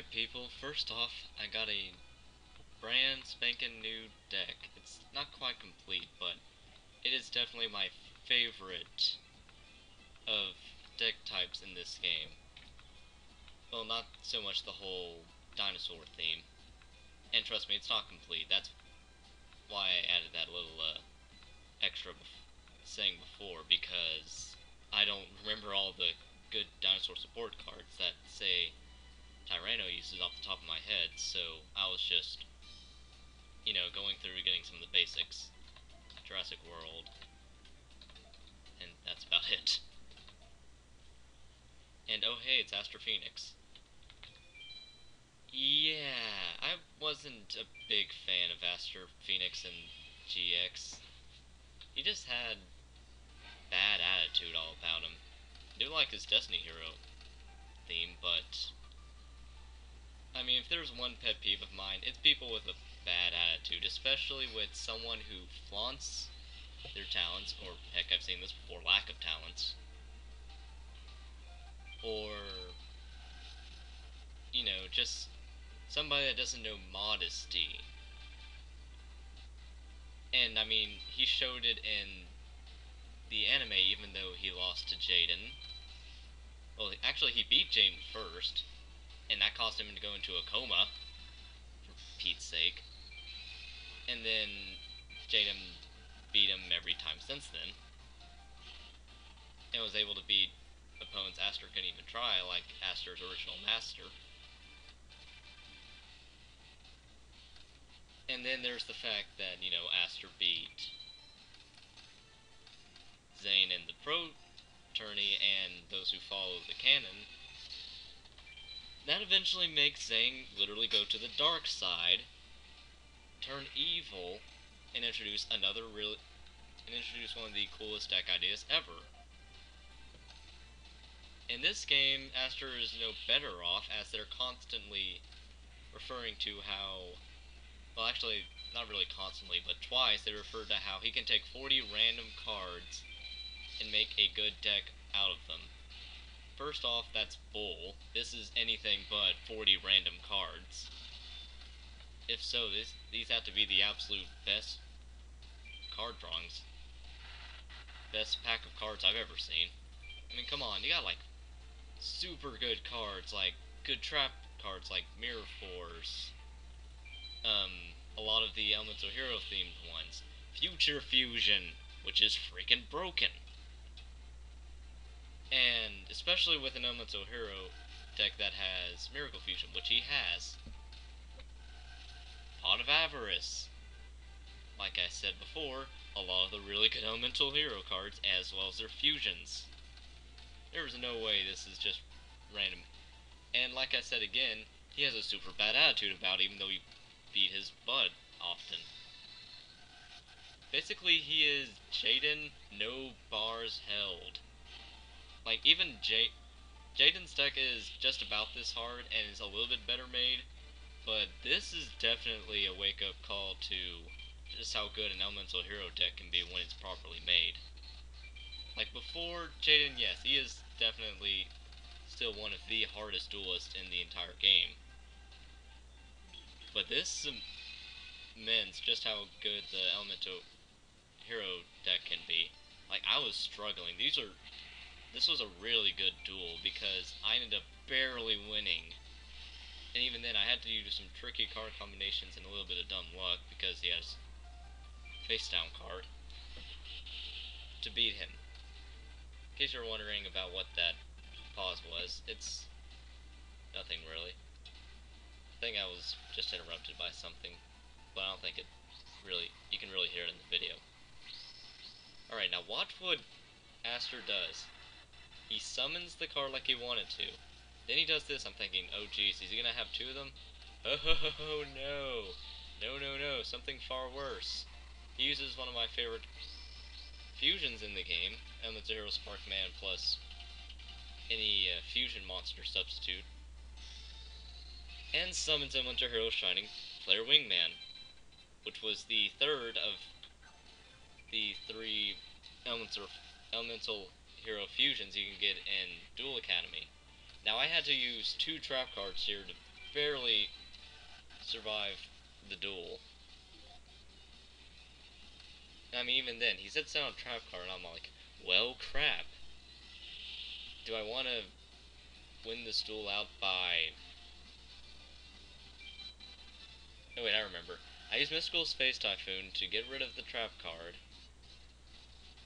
Alright people, first off, I got a brand spanking new deck. It's not quite complete, but it is definitely my favorite of deck types in this game. Well, not so much the whole dinosaur theme. And trust me, it's not complete. That's why I added that little extra saying before, because I don't remember all the good dinosaur support cards that say Tyranno uses off the top of my head, so I was just, going through getting some of the basics. Jurassic World, and that's about it. And oh hey, it's Astro Phoenix. Yeah, I wasn't a big fan of Astro Phoenix and GX. He just had bad attitude all about him. I do like his Destiny Hero theme, but I mean, if there's one pet peeve of mine, it's people with a bad attitude, especially with someone who flaunts their talents, or heck, I've seen this before, lack of talents, or, just somebody that doesn't know modesty. And, I mean, he showed it in the anime, even though he lost to Jaden. Well, actually, he beat Jaden first, and that caused him to go into a coma, for Pete's sake. And then Jaden beat him every time since then, and was able to beat opponents Aster couldn't even try, like Aster's original master. And then there's the fact that, Aster beat Zane in the Pro Tourney and those who follow the canon. That eventually makes Zane literally go to the dark side, turn evil, and introduce one of the coolest deck ideas ever. In this game, Aster is no better off, as they're constantly referring to how, well, actually, not really constantly, but twice they referred to how he can take 40 random cards and make a good deck out of them. First off, that's bull. This is anything but 40 random cards. If so, these have to be the absolute best card drawings. Best pack of cards I've ever seen. I mean, come on, you got, like, super good cards, like, good trap cards, like Mirror Force, a lot of the Elemental Hero themed ones. Future Fusion, which is freaking broken. And especially with an Elemental Hero deck that has Miracle Fusion, which he has. Pot of Avarice. Like I said before, a lot of the really good Elemental Hero cards, as well as their fusions. There's no way this is just random. And like I said again, he has a super bad attitude about it, even though he beat his butt often. Basically, he is Jaden, no bars held. Like, even Jaden's deck is just about this hard and is a little bit better made, but this is definitely a wake-up call to just how good an Elemental Hero deck can be when it's properly made. Like before, Jaden, yes, he is definitely still one of the hardest duelists in the entire game. But this cements just how good the Elemental Hero deck can be. Like, I was struggling. This was a really good duel, because I ended up barely winning. And even then, I had to use some tricky card combinations and a little bit of dumb luck, because he has face down card to beat him. In case you're wondering about what that pause was, it's nothing really. I think I was just interrupted by something, but I don't think you can really hear it in the video. Alright, now watch what Aster does. He summons the card like he wanted to. Then he does this, I'm thinking, oh geez, is he gonna have two of them? Oh no! No, something far worse. He uses one of my favorite fusions in the game, Elemental Hero Spark Man plus any fusion monster substitute, and summons Elemental Hero Shining Flare Wingman, which was the third of the three Elemental Hero fusions you can get in Duel Academy. Now, I had to use two trap cards here to barely survive the duel. I mean, even then, he sits down a trap card, and I'm like, well, crap. Do I want to win this duel out by... Oh wait, I remember. I used Mystical Space Typhoon to get rid of the trap card.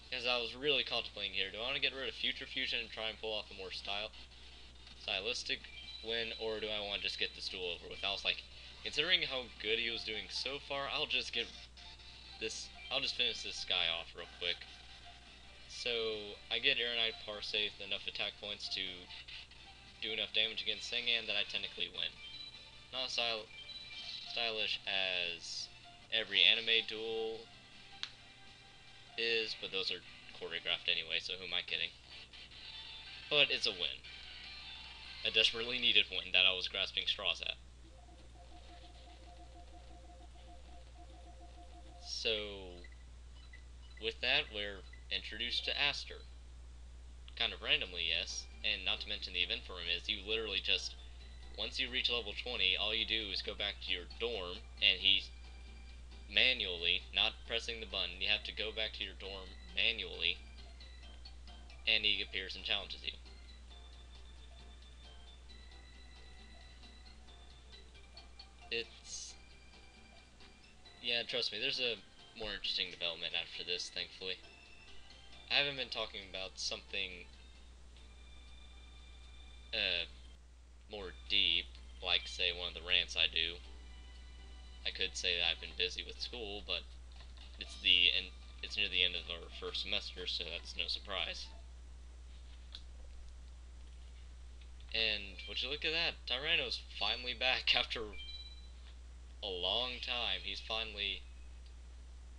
Because I was really contemplating here, do I want to get rid of Future Fusion and try and pull off a more stylistic win, or do I want to just get this duel over with? I was like, considering how good he was doing so far, I'll just finish this guy off real quick. So, I get Aeronite Parsay with enough attack points to do enough damage against Sengan that I technically win. Not stylish as every anime duel is, but those are choreographed anyway, so who am I kidding? But it's a win. A desperately needed win that I was grasping straws at. So, with that, we're introduced to Aster. Kind of randomly, yes, and not to mention the event for him is you literally just, once you reach level 20, all you do is go back to your dorm, and he's manually, not pressing the button, you have to go back to your dorm manually, and he appears and challenges you. It's... yeah, trust me, there's a more interesting development after this, thankfully. I haven't been talking about something, more deep, like, say, one of the rants I do. I could say that I've been busy with school, but it's near the end of our first semester, so that's no surprise. And would you look at that, Tyranno's finally back after a long time. He's finally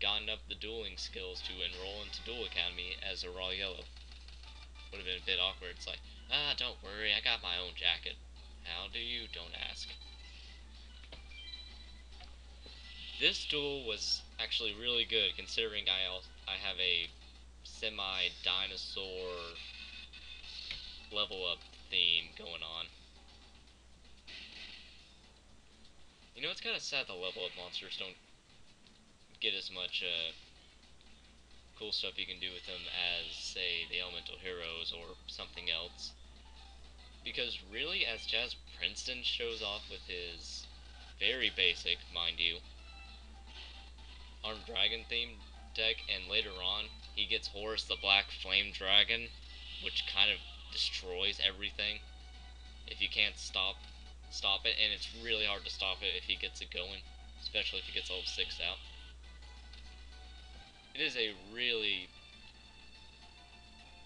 gotten up the dueling skills to enroll into Duel Academy as a Raw Yellow. Would have been a bit awkward. It's like, don't worry, I got my own jacket. How do you? Don't ask. This duel was actually really good, considering I have a semi-dinosaur level up theme going on. You know, it's kind of sad the level up monsters don't get as much cool stuff you can do with them as, say, the elemental heroes or something else. Because really, as Jazz Princeton shows off with his very basic, mind you, Armed Dragon themed deck, and later on he gets Horus the Black Flame Dragon, which kind of destroys everything if you can't stop it, and it's really hard to stop it if he gets it going, especially if he gets level 6 out. It is a really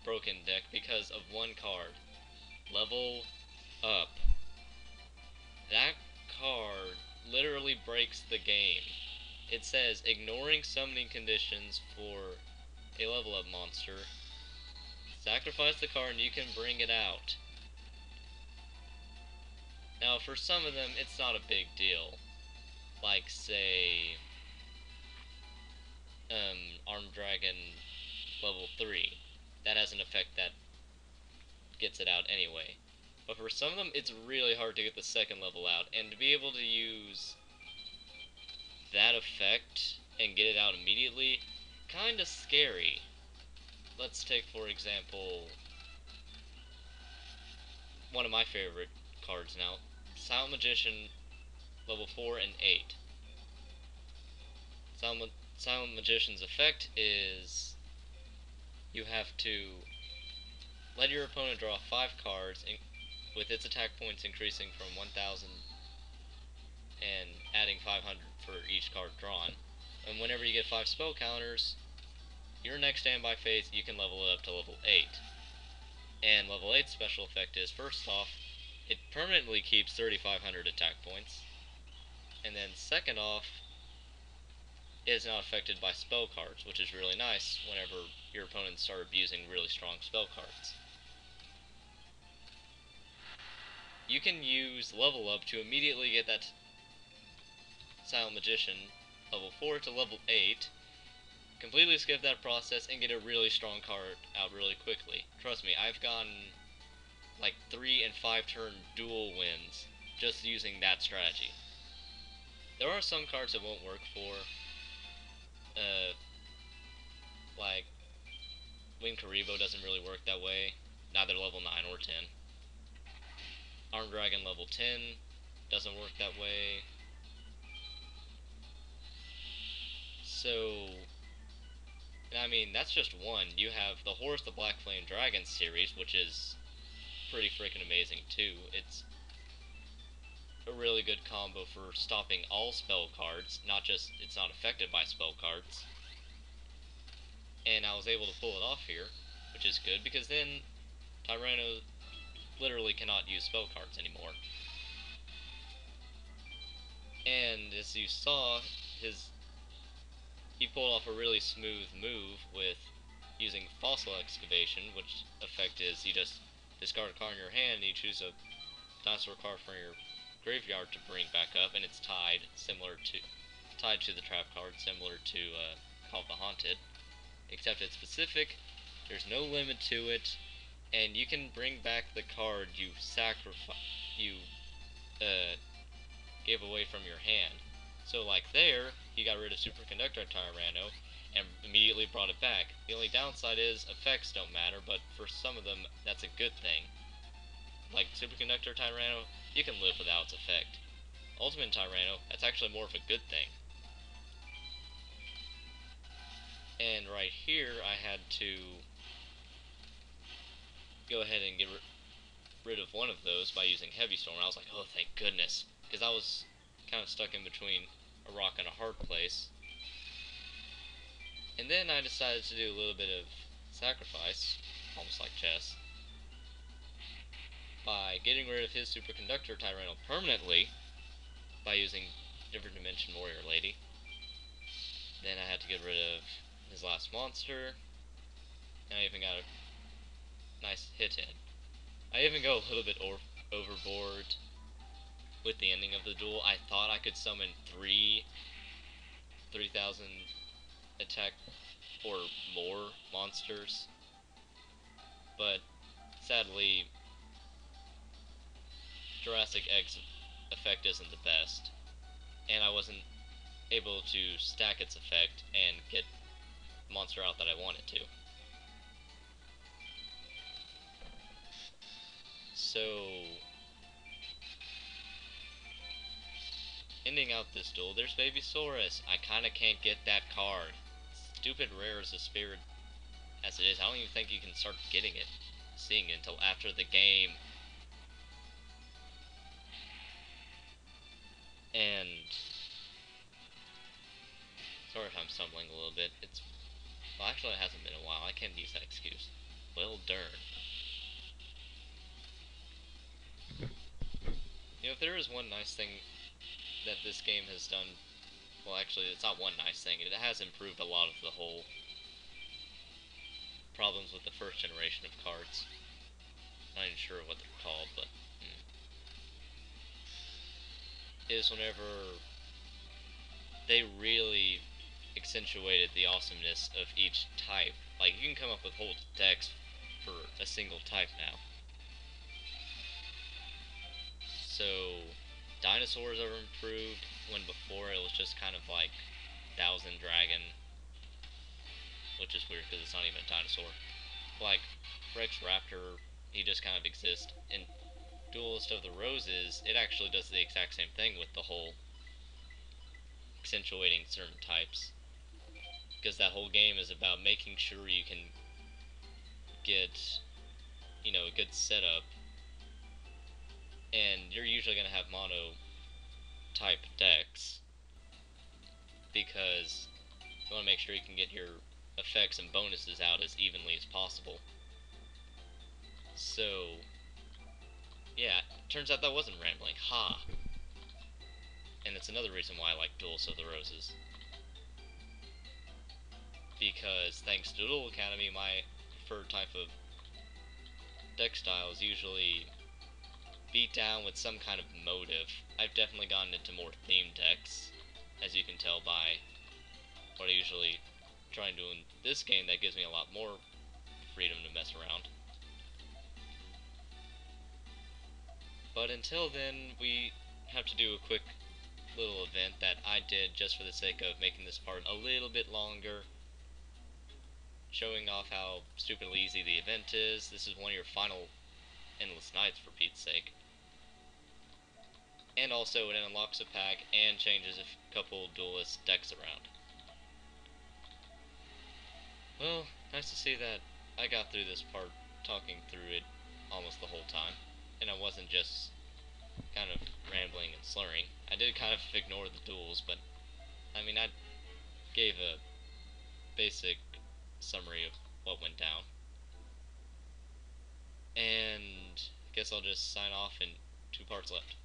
broken deck because of one card, Level Up. That card literally breaks the game. It says, ignoring summoning conditions for a level up monster, sacrifice the card and you can bring it out. Now, for some of them, it's not a big deal. Like, say, Armed Dragon level 3. That has an effect that gets it out anyway. But for some of them, it's really hard to get the second level out, and to be able to use that effect and get it out immediately, kinda scary. Let's take, for example, one of my favorite cards now, Silent Magician level 4 and 8. Silent Magician's effect is you have to let your opponent draw 5 cards with its attack points increasing from 1000 and adding 500 for each card drawn. And whenever you get 5 spell counters, your next standby phase, you can level it up to level 8. And level 8's special effect is, first off, it permanently keeps 3500 attack points. And then second off, it is not affected by spell cards, which is really nice whenever your opponents start abusing really strong spell cards. You can use level up to immediately get that Silent Magician level 4 to level 8, completely skip that process, and get a really strong card out really quickly. Trust me, I've gotten like 3 and 5 turn duel wins just using that strategy. There are some cards that won't work for, like Wing Karibo doesn't really work that way, neither level 9 or 10. Armed Dragon level 10 doesn't work that way. So, I mean, that's just one. You have the Horus the Black Flame Dragon series, which is pretty freaking amazing too. It's a really good combo for stopping all spell cards, not just it's not affected by spell cards. And I was able to pull it off here, which is good because then Tyranno literally cannot use spell cards anymore. And as you saw, he pulled off a really smooth move with using Fossil Excavation, which effect is you just discard a card in your hand and you choose a Dinosaur card from your graveyard to bring back up, and it's tied to the trap card, similar to Call of the Haunted, except it's specific. There's no limit to it, and you can bring back the card you gave away from your hand. So like there, he got rid of Superconductor Tyranno and immediately brought it back. The only downside is effects don't matter, but for some of them, that's a good thing. Like Superconductor Tyranno, you can live without its effect. Ultimate Tyranno, that's actually more of a good thing. And right here, I had to go ahead and get rid of one of those by using Heavy Storm. I was like, oh, thank goodness, because I was kind of stuck in between a rock and a hard place. And then I decided to do a little bit of sacrifice, almost like chess, by getting rid of his Superconductor Tyranno permanently by using Different Dimension Warrior Lady. Then I had to get rid of his last monster, and I even got a nice hit in. I even go a little bit overboard with the ending of the duel. I thought I could summon 3,000 attack or more monsters, but sadly Jurassic X effect isn't the best, and I wasn't able to stack its effect and get the monster out that I wanted to. So, ending out this duel, there's Babysaurus. I kinda can't get that card. Stupid rare as a spirit as it is, I don't even think you can start seeing it until after the game. And sorry if I'm stumbling a little bit. Well, actually, it hasn't been a while. I can't use that excuse. Well, darn. You know, if there is one nice thing that this game has done, well, actually, it's not one nice thing. It has improved a lot of the whole problems with the first generation of cards. Not even sure what they're called, but is whenever they really accentuated the awesomeness of each type. Like, you can come up with whole decks for a single type now. So, Dinosaurs are improved, when before it was just kind of like Thousand Dragon, which is weird because it's not even a dinosaur. Like, Rex Raptor, he just kind of exists. In Duelist of the Roses, it actually does the exact same thing with the whole accentuating certain types. Because that whole game is about making sure you can get, a good setup. And you're usually going to have mono type decks, because you want to make sure you can get your effects and bonuses out as evenly as possible. So, yeah, turns out that wasn't rambling. Ha! And it's another reason why I like Duels of the Roses. Because thanks to Duel Academy, my preferred type of deck style is usually beat down with some kind of motive. I've definitely gotten into more themed decks, as you can tell by what I usually try and do in this game. That gives me a lot more freedom to mess around. But until then, we have to do a quick little event that I did just for the sake of making this part a little bit longer, showing off how stupidly easy the event is. This is one of your final endless nights, for Pete's sake. And also, it unlocks a pack and changes a couple duelist decks around. Well, nice to see that I got through this part talking through it almost the whole time, and I wasn't just kind of rambling and slurring. I did kind of ignore the duels, but I mean, I gave a basic summary of what went down. And I guess I'll just sign off in 2 parts left.